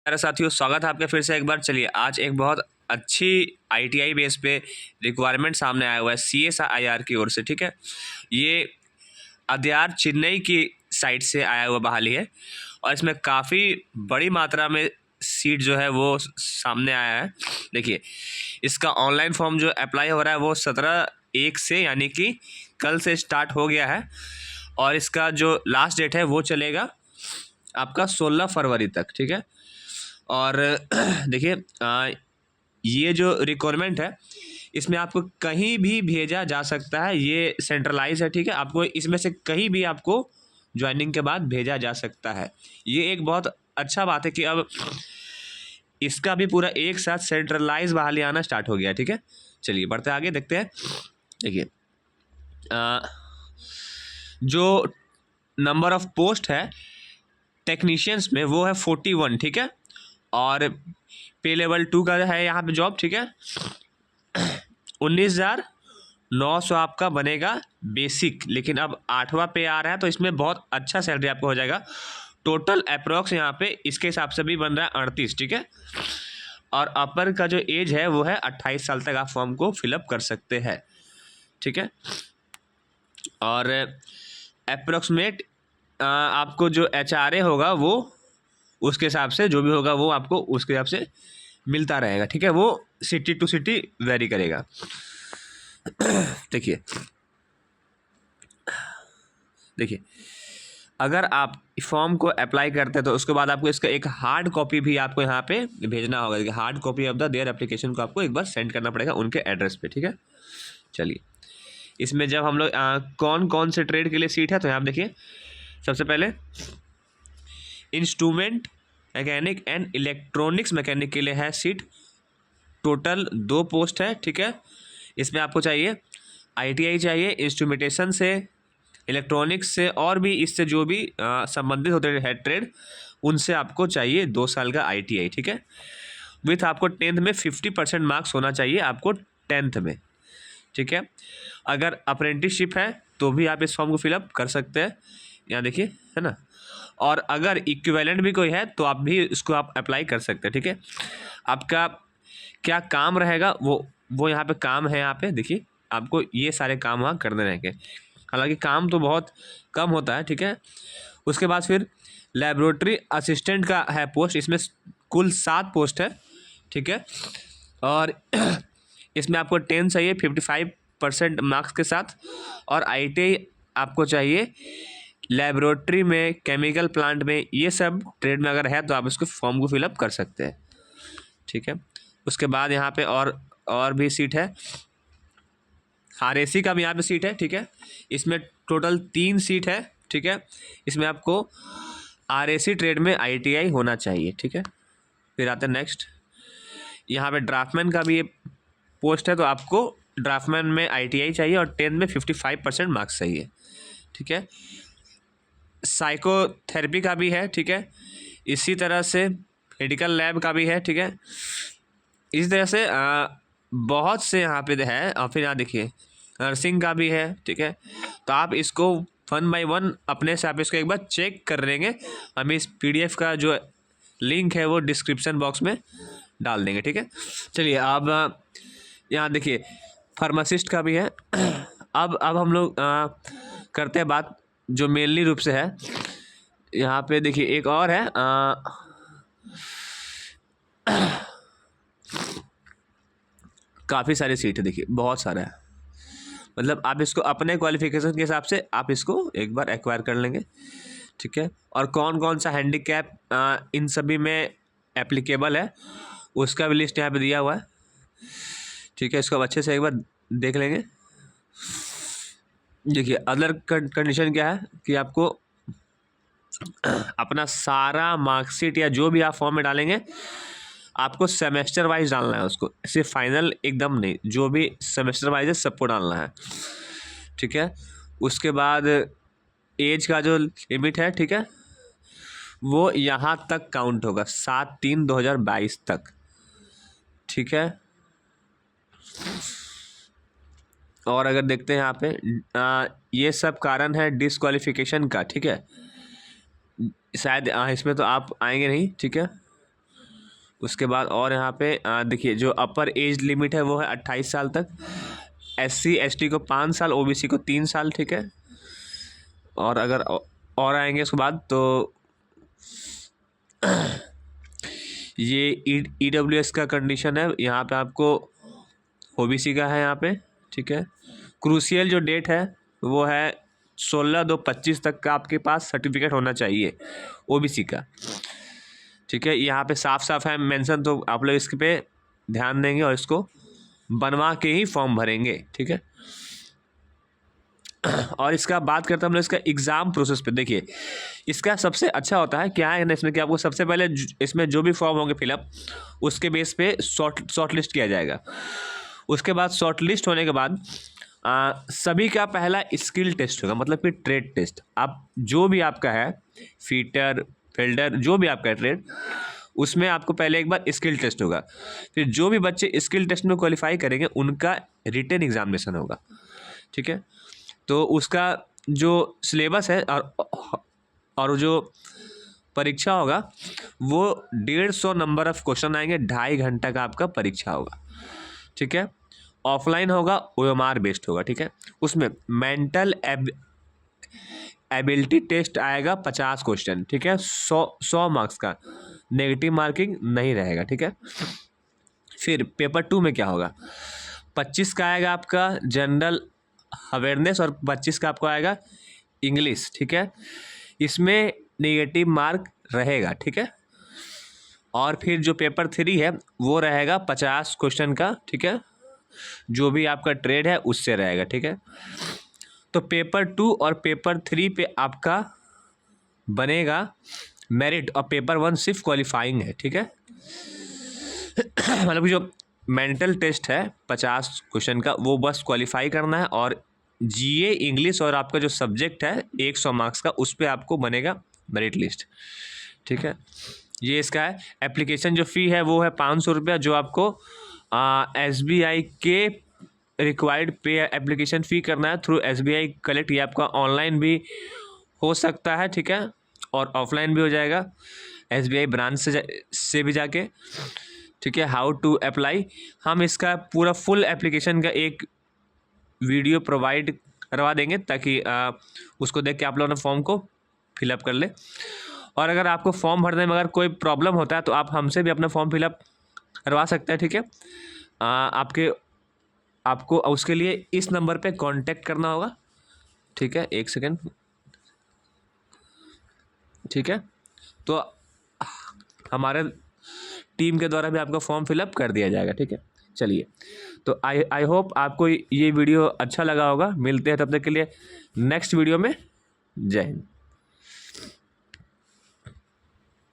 मेरे साथियों, स्वागत है आपका फिर से एक बार। चलिए, आज एक बहुत अच्छी आईटीआई बेस पे रिक्वायरमेंट सामने आया हुआ है CSIR की ओर से। ठीक है, ये अद्यार चेन्नई की साइड से आया हुआ बहाली है और इसमें काफ़ी बड़ी मात्रा में सीट जो है वो सामने आया है। देखिए, इसका ऑनलाइन फॉर्म जो अप्लाई हो रहा है वो 17/1 से, यानी कि कल से स्टार्ट हो गया है और इसका जो लास्ट डेट है वो चलेगा आपका 16 फरवरी तक। ठीक है, और देखिए, ये जो रिक्वायरमेंट है इसमें आपको कहीं भी भेजा जा सकता है। ये सेंट्रलाइज है। ठीक है, आपको इसमें से कहीं भी आपको ज्वाइनिंग के बाद भेजा जा सकता है। ये एक बहुत अच्छा बात है कि अब इसका भी पूरा एक साथ सेंट्रलाइज बहाली आना स्टार्ट हो गया। ठीक है, चलिए बढ़ते आगे देखते हैं। देखिए, जो नंबर ऑफ पोस्ट है टेक्नीशियंस में वो है 41। ठीक है, और पे लेवल 2 का है यहाँ पे जॉब। ठीक है, 19,900 आपका बनेगा बेसिक, लेकिन अब 8वां पे आ रहा है तो इसमें बहुत अच्छा सैलरी आपको हो जाएगा। टोटल अप्रोक्स यहाँ पे इसके हिसाब से भी बन रहा है 38। ठीक है, और अपर का जो एज है वो है 28 साल तक आप फॉर्म को फिलअप कर सकते हैं। ठीक है, और अप्रोक्सीमेट आपको जो HRA होगा वो उसके हिसाब से जो भी होगा वो आपको उसके हिसाब से मिलता रहेगा। ठीक है, वो सिटी टू सिटी वेरी करेगा। देखिए, अगर आप फॉर्म को अप्लाई करते हैं तो उसके बाद आपको इसका एक हार्ड कॉपी भी आपको यहाँ पे भेजना होगा। Hard copy of the their application को आपको एक बार सेंड करना पड़ेगा उनके एड्रेस पे। ठीक है, चलिए, इसमें जब हम लोग कौन कौन से ट्रेड के लिए सीट है तो यहाँ देखिए, सबसे पहले instrument mechanic and electronics mechanic के लिए है सीट। टोटल 2 पोस्ट है। ठीक है, इसमें आपको चाहिए ITI चाहिए इंस्ट्रूमेंटेशन से, इलेक्ट्रॉनिक्स से, और भी इससे जो भी संबंधित होते हैं ट्रेड उनसे आपको चाहिए 2 साल का ITI। ठीक है, विथ आपको 10th में 50% मार्क्स होना चाहिए आपको 10th में। ठीक है, अगर अप्रेंटिसशिप है तो भी आप इस फॉर्म को फिलअप कर सकते हैं, यहाँ देखिए, है ना। और अगर इक्विवेलेंट भी कोई है तो आप भी इसको आप अप्लाई कर सकते हैं। ठीक है, आपका क्या काम रहेगा वो यहाँ पे काम है। यहाँ पे देखिए, आपको ये सारे काम वहाँ करने रहेंगे। हालांकि काम तो बहुत कम होता है। ठीक है, उसके बाद फिर लेबोरेटरी असिस्टेंट का है पोस्ट। इसमें कुल 7 पोस्ट है। ठीक है, और इसमें आपको 10 चाहिए 55% मार्क्स के साथ, और ITI आपको चाहिए लेबोरेटरी में, केमिकल प्लांट में, ये सब ट्रेड में अगर है तो आप इसको फॉर्म को फिलअप कर सकते हैं। ठीक है, उसके बाद यहाँ पे और भी सीट है। RAC का भी यहाँ पे सीट है। ठीक है, इसमें टोटल 3 सीट है। ठीक है, इसमें आपको RAC ट्रेड में ITI होना चाहिए। ठीक है, फिर आते हैं नेक्स्ट, यहाँ पे ड्राफ्टमैन का भी ये पोस्ट है तो आपको ड्राफ्टमैन में ITI चाहिए और 10 में 55% मार्क्स चाहिए। ठीक है, साइकोथेरेपी का भी है। ठीक है, इसी तरह से मेडिकल लैब का भी है। ठीक है, इसी तरह से बहुत से यहाँ पे है। और फिर यहाँ देखिए, नर्सिंग का भी है। ठीक है, तो आप इसको 1 by 1 अपने से आप इसको एक बार चेक कर लेंगे। हम इस PDF का जो लिंक है वो डिस्क्रिप्शन बॉक्स में डाल देंगे। ठीक है, चलिए, अब यहाँ देखिए, फार्मासिस्ट का भी है। अब हम लोग करते हैं बात जो मेनली रूप से है। यहाँ पे देखिए, एक और है, काफ़ी सारी सीट है। देखिए, बहुत सारा है। मतलब आप इसको अपने क्वालिफिकेशन के हिसाब से आप इसको एक बार एक्वायर कर लेंगे। ठीक है, और कौन कौन सा हैंडीकैप इन सभी में एप्लीकेबल है उसका भी लिस्ट यहाँ पे दिया हुआ है। ठीक है, इसको अब अच्छे से एक बार देख लेंगे। देखिए, अदर कंडीशन क्या है कि आपको अपना सारा मार्कशीट या जो भी आप फॉर्म में डालेंगे आपको सेमेस्टर वाइज डालना है उसको, सिर्फ फाइनल एकदम नहीं, जो भी सेमेस्टर वाइज है सबको डालना है। ठीक है, उसके बाद एज का जो लिमिट है, ठीक है, वो यहाँ तक काउंट होगा 7/3/2022 तक। ठीक है, और अगर देखते हैं यहाँ पे ये सब कारण है डिस्क्वालिफिकेशन का। ठीक है, शायद इसमें तो आप आएंगे नहीं। ठीक है, उसके बाद और यहाँ पे देखिए जो अपर एज लिमिट है वो है 28 साल तक, SC ST को 5 साल, OBC को 3 साल, ठीक है। और अगर और आएंगे उसके बाद तो ये EWS का कंडीशन है, यहाँ पे आपको OBC का है यहाँ पे, ठीक है। क्रूशियल जो डेट है वो है 16/2/25 तक का आपके पास सर्टिफिकेट होना चाहिए OBC का, ठीक है। यहाँ पे साफ साफ है मेंशन, तो आप लोग इसके पे ध्यान देंगे और इसको बनवा के ही फॉर्म भरेंगे, ठीक है। और इसका बात करते हैं हम लोग इसका एग्ज़ाम प्रोसेस पे। देखिए इसका सबसे अच्छा होता है क्या है ना, इसमें कि आपको सबसे पहले इसमें जो भी फॉर्म होंगे फिलअप उसके बेस पे शॉर्ट लिस्ट किया जाएगा। उसके बाद शॉर्ट लिस्ट होने के बाद सभी का पहला स्किल टेस्ट होगा, मतलब कि ट्रेड टेस्ट। आप जो भी आपका है फीटर वेल्डर जो भी आपका है ट्रेड, उसमें आपको पहले एक बार स्किल टेस्ट होगा। फिर जो भी बच्चे स्किल टेस्ट में क्वालिफाई करेंगे उनका रिटन एग्जामिनेशन होगा, ठीक है। तो उसका जो सिलेबस है और जो परीक्षा होगा वो 150 नंबर ऑफ क्वेश्चन आएंगे, 2.5 घंटा का आपका परीक्षा होगा, ठीक है। ऑफलाइन होगा, OMR बेस्ड होगा, ठीक है। उसमें मेंटल एबिलिटी टेस्ट आएगा 50 क्वेश्चन, ठीक है। 100 मार्क्स का, नेगेटिव मार्किंग नहीं रहेगा, ठीक है। फिर पेपर 2 में क्या होगा, 25 का आएगा आपका जनरल अवेयरनेस और 25 का आपको आएगा इंग्लिश, ठीक है। इसमें नेगेटिव मार्क रहेगा, ठीक है। और फिर जो पेपर 3 है वो रहेगा 50 क्वेश्चन का, ठीक है। जो भी आपका ट्रेड है उससे रहेगा, ठीक है। तो पेपर 2 और पेपर 3 पे आपका बनेगा मेरिट, और पेपर 1 सिर्फ क्वालिफाइंग है, ठीक है। मतलब जो मेंटल टेस्ट है 50 क्वेश्चन का वो बस क्वालिफाई करना है, और GA इंग्लिश और आपका जो सब्जेक्ट है 100 मार्क्स का उस पर आपको बनेगा मेरिट लिस्ट, ठीक है। ये इसका है। एप्लीकेशन जो फ़ी है वो है 500 रुपया, जो आपको SBI के रिक्वायर्ड पे एप्लीकेशन फ़ी करना है थ्रू SBI कलेक्ट। ये आपका ऑनलाइन भी हो सकता है, ठीक है, और ऑफलाइन भी हो जाएगा SBI ब्रांच से भी जाके, ठीक है। हाउ टू अप्लाई, हम इसका पूरा फुल एप्लीकेशन का एक वीडियो प्रोवाइड करवा देंगे ताकि उसको देख के आप लोगों ने फॉर्म को फिलअप कर ले। और अगर आपको फॉर्म भरने में अगर कोई प्रॉब्लम होता है तो आप हमसे भी अपना फॉर्म फिलअप करवा सकते हैं, ठीक है। आपको उसके लिए इस नंबर पे कांटेक्ट करना होगा, ठीक है। 1 सेकेंड, ठीक है। तो हमारे टीम के द्वारा भी आपका फॉर्म फिलअप कर दिया जाएगा, ठीक है। चलिए, तो आई होप आपको ये वीडियो अच्छा लगा होगा। मिलते हैं तब तक के लिए नेक्स्ट वीडियो में। जय हिंद।